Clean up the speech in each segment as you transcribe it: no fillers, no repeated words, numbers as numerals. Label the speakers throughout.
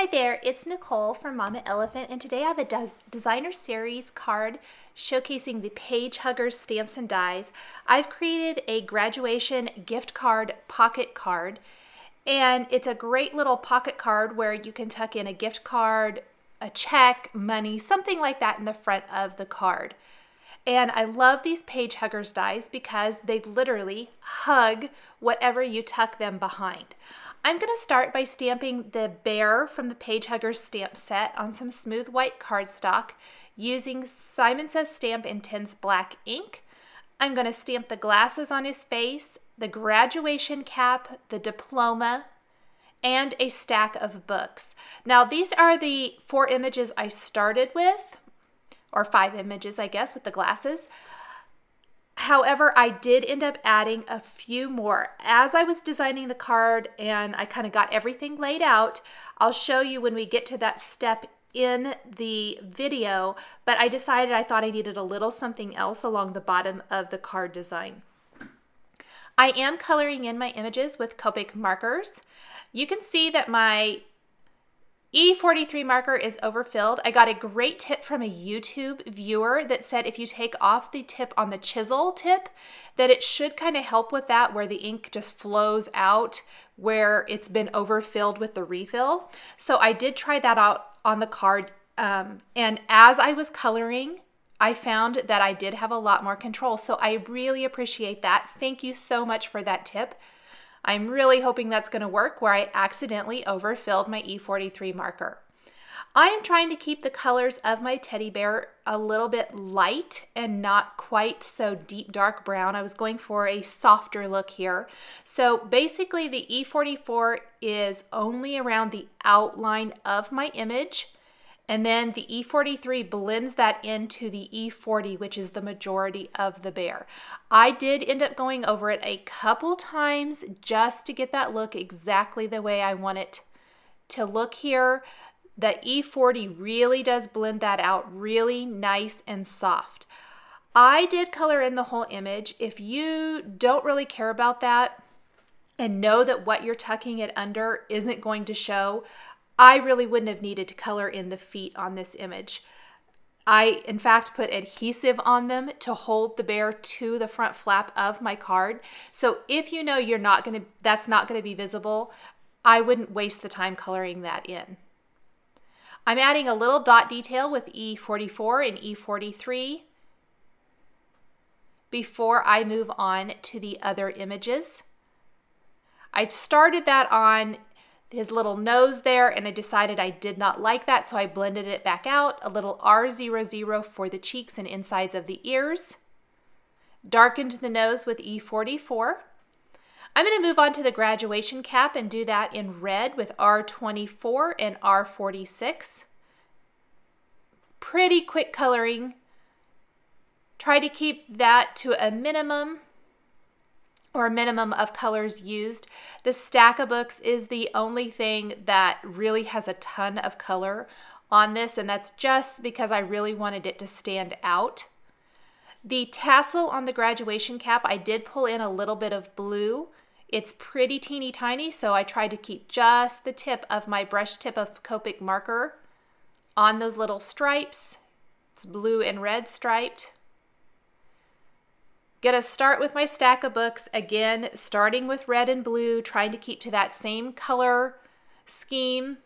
Speaker 1: Hi there, it's Nicole from Mama Elephant, and today I have a designer series card showcasing the Page Huggers stamps and dies. I've created a graduation gift card pocket card, and it's a great little pocket card where you can tuck in a gift card, a check, money, something like that in the front of the card. And I love these Page Huggers dies because they literally hug whatever you tuck them behind. I'm going to start by stamping the bear from the Page Huggers stamp set on some smooth white cardstock using Simon Says Stamp Intense black ink. I'm going to stamp the glasses on his face, the graduation cap, the diploma, and a stack of books. Now these are the 4 images I started with, or 5 images I guess with the glasses. However, I did end up adding a few more. As I was designing the card and I kind of got everything laid out, I'll show you when we get to that step in the video, but I decided I thought I needed a little something else along the bottom of the card design. I am coloring in my images with Copic markers. You can see that my E43 marker is overfilled. I got a great tip from a YouTube viewer that said if you take off the tip on the chisel tip, that it should kind of help with that, where the ink just flows out where it's been overfilled with the refill. So I did try that out on the card, and as I was coloring, I found that I did have a lot more control. So I really appreciate that. Thank you so much for that tip. I'm really hoping that's going to work, where I accidentally overfilled my E43 marker. I am trying to keep the colors of my teddy bear a little bit light and not quite so deep dark brown. I was going for a softer look here. So basically the E44 is only around the outline of my image, and then the E43 blends that into the E40, which is the majority of the bear. I did end up going over it a couple times just to get that look exactly the way I want it to look here. The E40 really does blend that out really nice and soft. I did color in the whole image. If you don't really care about that and know that what you're tucking it under isn't going to show, I really wouldn't have needed to color in the feet on this image. I, in fact, put adhesive on them to hold the bear to the front flap of my card. So if you know that's not going to be visible, I wouldn't waste the time coloring that in. I'm adding a little dot detail with E44 and E43 before I move on to the other images. I started that on his little nose there, and I decided I did not like that, so I blended it back out. A little R00 for the cheeks and insides of the ears. Darkened the nose with E44. I'm going to move on to the graduation cap and do that in red with R24 and R46. Pretty quick coloring. Try to keep that to a minimum, or a minimum of colors used. The stack of books is the only thing that really has a ton of color on this, and that's just because I really wanted it to stand out. The tassel on the graduation cap, I did pull in a little bit of blue. It's pretty teeny tiny, so I tried to keep just the tip of my brush tip of Copic marker on those little stripes. It's blue and red striped. Gonna start with my stack of books, again, starting with red and blue, trying to keep to that same color scheme.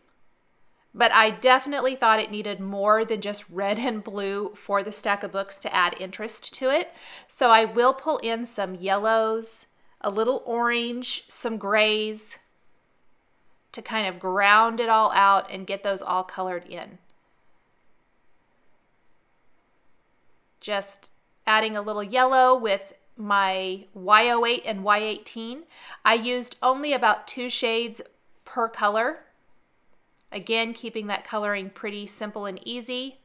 Speaker 1: But I definitely thought it needed more than just red and blue for the stack of books to add interest to it. So I will pull in some yellows, a little orange, some grays to kind of ground it all out and get those all colored in. Just adding a little yellow with my Y08 and Y18. I used only about 2 shades per color. Again, keeping that coloring pretty simple and easy.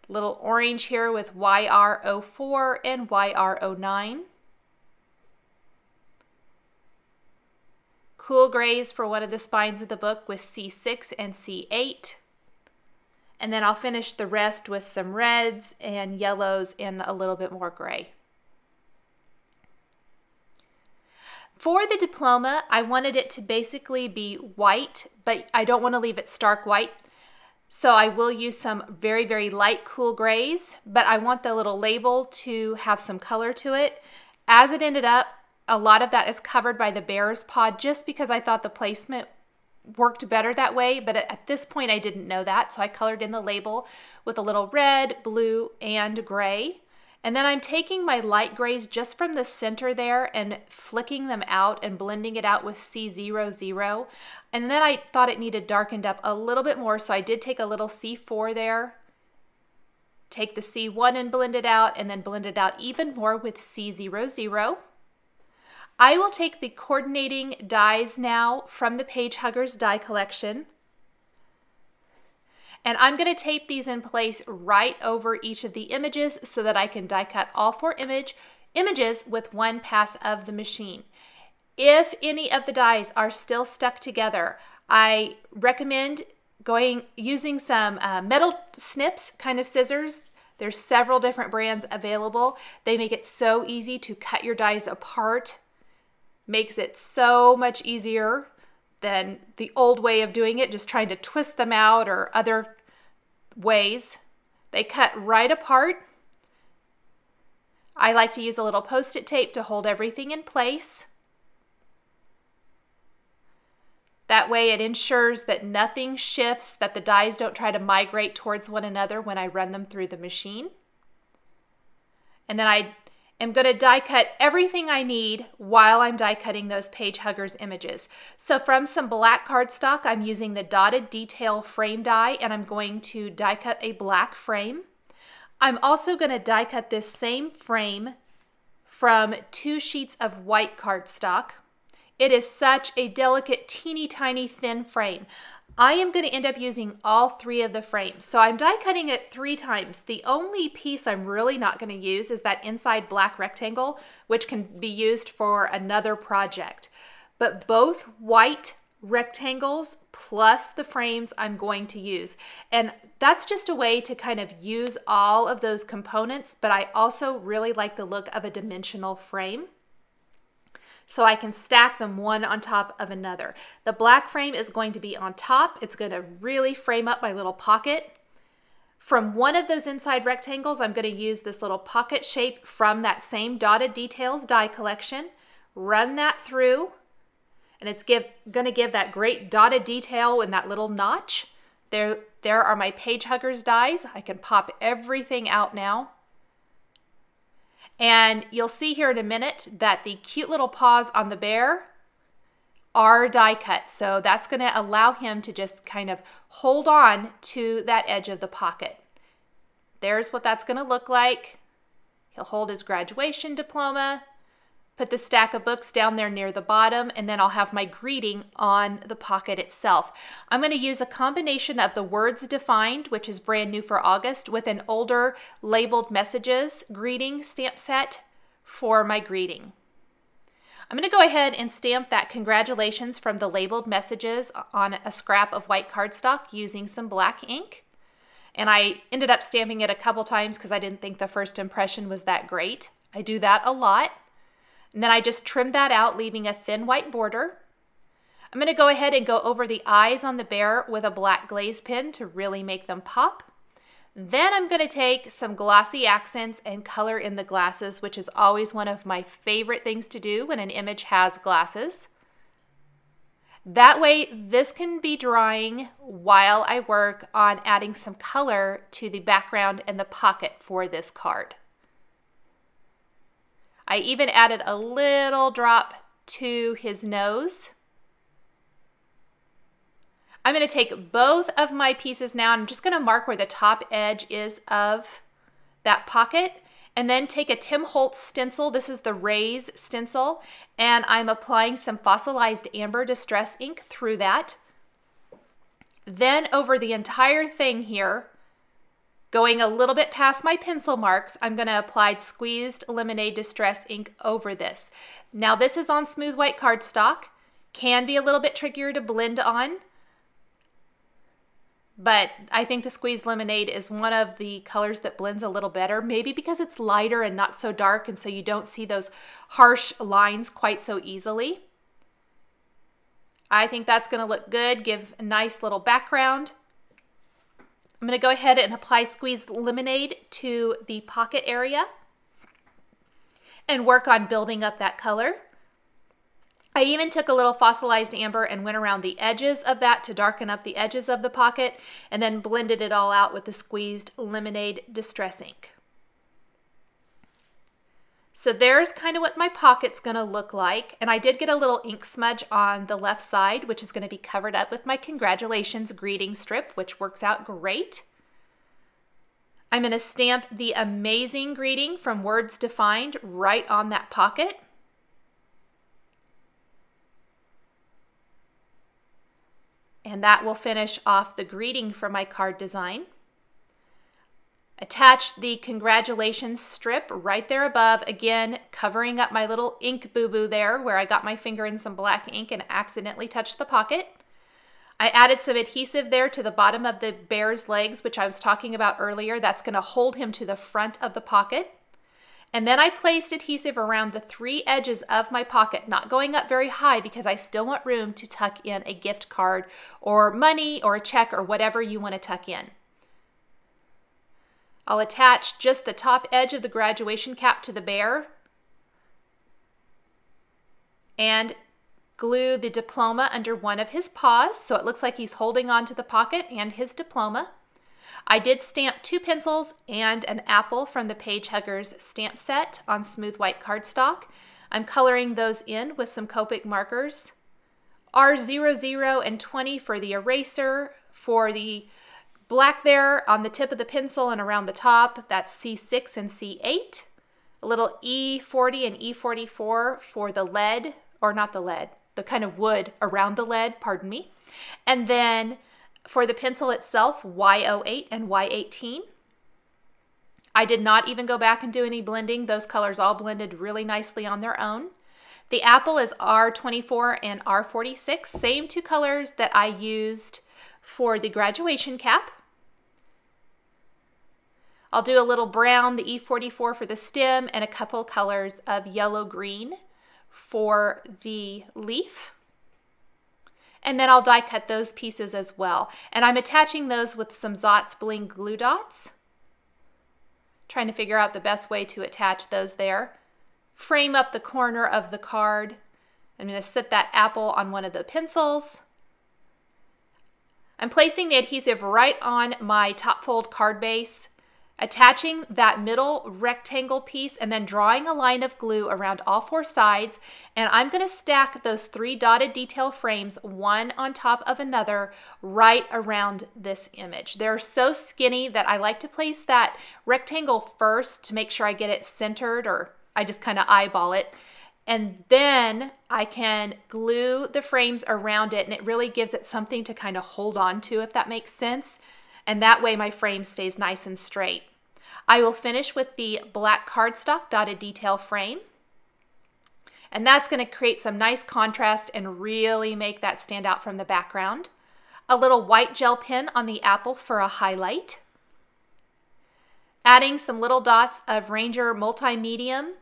Speaker 1: Little orange here with YR04 and YR09. Cool grays for one of the spines of the book with C6 and C8. And then I'll finish the rest with some reds and yellows and a little bit more gray. For the diploma, I wanted it to basically be white, but I don't want to leave it stark white. So I will use some very, very light cool grays, but I want the little label to have some color to it. As it ended up, a lot of that is covered by the bear's paw just because I thought the placement worked better that way, but at this point I didn't know that, so I colored in the label with a little red, blue, and gray. And then I'm taking my light grays just from the center there and flicking them out and blending it out with C00. And then I thought it needed darkened up a little bit more, so I did take a little C4 there, take the C1 and blend it out, and then blend it out even more with C00. I will take the coordinating dies now from the Page Huggers die collection, and I'm going to tape these in place right over each of the images so that I can die cut all 4 images with one pass of the machine. If any of the dies are still stuck together, I recommend using some metal snips kind of scissors. There's several different brands available. They make it so easy to cut your dies apart. Makes it so much easier than the old way of doing it, just trying to twist them out or other ways. They cut right apart. I like to use a little Post-it tape to hold everything in place. That way it ensures that nothing shifts, that the dies don't try to migrate towards one another when I run them through the machine. And then I am going to die cut everything I need while I'm die cutting those Page Huggers images. So from some black cardstock, I'm using the Dotted Detail frame die, and I'm going to die cut a black frame. I'm also going to die cut this same frame from 2 sheets of white cardstock. It is such a delicate, teeny tiny thin frame. I am going to end up using all 3 of the frames. So I'm die cutting it 3 times. The only piece I'm really not going to use is that inside black rectangle, which can be used for another project. But both white rectangles plus the frames I'm going to use. And that's just a way to kind of use all of those components, but I also really like the look of a dimensional frame. So I can stack them one on top of another. The black frame is going to be on top. It's going to really frame up my little pocket. From one of those inside rectangles, I'm going to use this little pocket shape from that same Dotted Details die collection. Run that through, and it's going to give that great dotted detail in that little notch. There are my Page Huggers dies. I can pop everything out now. And you'll see here in a minute that the cute little paws on the bear are die cut. So that's going to allow him to just kind of hold on to that edge of the pocket. There's what that's going to look like. He'll hold his graduation diploma, put the stack of books down there near the bottom, and then I'll have my greeting on the pocket itself. I'm going to use a combination of the Words Defined, which is brand new for August, with an older labeled messages greeting stamp set for my greeting. I'm going to go ahead and stamp that congratulations from the labeled messages on a scrap of white cardstock using some black ink. And I ended up stamping it a couple times because I didn't think the first impression was that great. I do that a lot. And then I just trimmed that out, leaving a thin white border. I'm going to go ahead and go over the eyes on the bear with a black glaze pen to really make them pop. Then I'm going to take some glossy accents and color in the glasses, which is always one of my favorite things to do when an image has glasses. That way, this can be drying while I work on adding some color to the background and the pocket for this card. I even added a little drop to his nose. I'm going to take both of my pieces now, and I'm just going to mark where the top edge is of that pocket, and then take a Tim Holtz stencil. This is the Raise stencil, and I'm applying some fossilized amber distress ink through that. Then over the entire thing here, going a little bit past my pencil marks, I'm going to apply squeezed lemonade distress ink over this. Now this is on smooth white cardstock. Can be a little bit trickier to blend on. but I think the Squeezed Lemonade is one of the colors that blends a little better, maybe because it's lighter and not so dark, and so you don't see those harsh lines quite so easily. I think that's going to look good, give a nice little background. I'm going to go ahead and apply Squeezed Lemonade to the pocket area and work on building up that color. I even took a little fossilized amber and went around the edges of that to darken up the edges of the pocket, and then blended it all out with the Squeezed Lemonade Distress Ink. So there's kind of what my pocket's going to look like, and I did get a little ink smudge on the left side, which is going to be covered up with my congratulations greeting strip, which works out great. I'm going to stamp the amazing greeting from Words Defined right on that pocket. And that will finish off the greeting for my card design. Attach the congratulations strip right there above, again covering up my little ink boo-boo there where I got my finger in some black ink and accidentally touched the pocket. I added some adhesive there to the bottom of the bear's legs, which I was talking about earlier. That's going to hold him to the front of the pocket. And then I placed adhesive around the 3 edges of my pocket, not going up very high because I still want room to tuck in a gift card or money or a check or whatever you want to tuck in. I'll attach just the top edge of the graduation cap to the bear and glue the diploma under one of his paws so it looks like he's holding on to the pocket and his diploma. I did stamp 2 pencils and an apple from the Page Huggers stamp set on smooth white cardstock. I'm coloring those in with some Copic markers. R00 and 20 for the eraser. For the black there on the tip of the pencil and around the top, that's C6 and C8. A little E40 and E44 for the lead, or not the lead, the kind of wood around the lead, pardon me. And then for the pencil itself, Y08 and Y18. I did not even go back and do any blending. Those colors all blended really nicely on their own. The apple is R24 and R46, same 2 colors that I used for the graduation cap. I'll do a little brown, the E44 for the stem, and a couple colors of yellow-green for the leaf. And then I'll die cut those pieces as well. And I'm attaching those with some Zotz Bling glue dots. Trying to figure out the best way to attach those there. Frame up the corner of the card. I'm going to sit that apple on one of the pencils. I'm placing the adhesive right on my top fold card base, attaching that middle rectangle piece and then drawing a line of glue around all 4 sides. And I'm going to stack those 3 dotted detail frames one on top of another right around this image. They're so skinny that I like to place that rectangle first to make sure I get it centered, or I just kind of eyeball it. And then I can glue the frames around it, and it really gives it something to kind of hold on to, if that makes sense. And that way my frame stays nice and straight. I will finish with the black cardstock dotted detail frame. And that's going to create some nice contrast and really make that stand out from the background. A little white gel pen on the apple for a highlight. Adding some little dots of Ranger Multi-Medium.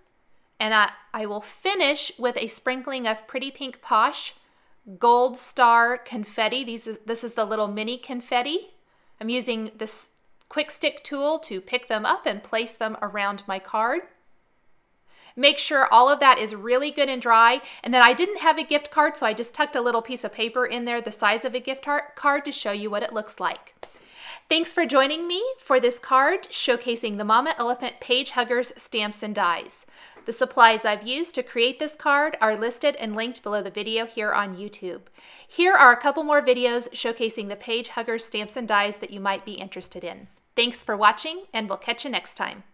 Speaker 1: And I will finish with a sprinkling of Pretty Pink Posh Gold Star confetti. This is the little mini confetti. I'm using this quick stick tool to pick them up and place them around my card. Make sure all of that is really good and dry. And then I didn't have a gift card, so I just tucked a little piece of paper in there the size of a gift card to show you what it looks like. Thanks for joining me for this card showcasing the Mama Elephant Page Huggers Stamps and Dies. The supplies I've used to create this card are listed and linked below the video here on YouTube. Here are a couple more videos showcasing the Page Huggers Stamps and Dies that you might be interested in. Thanks for watching, and we'll catch you next time.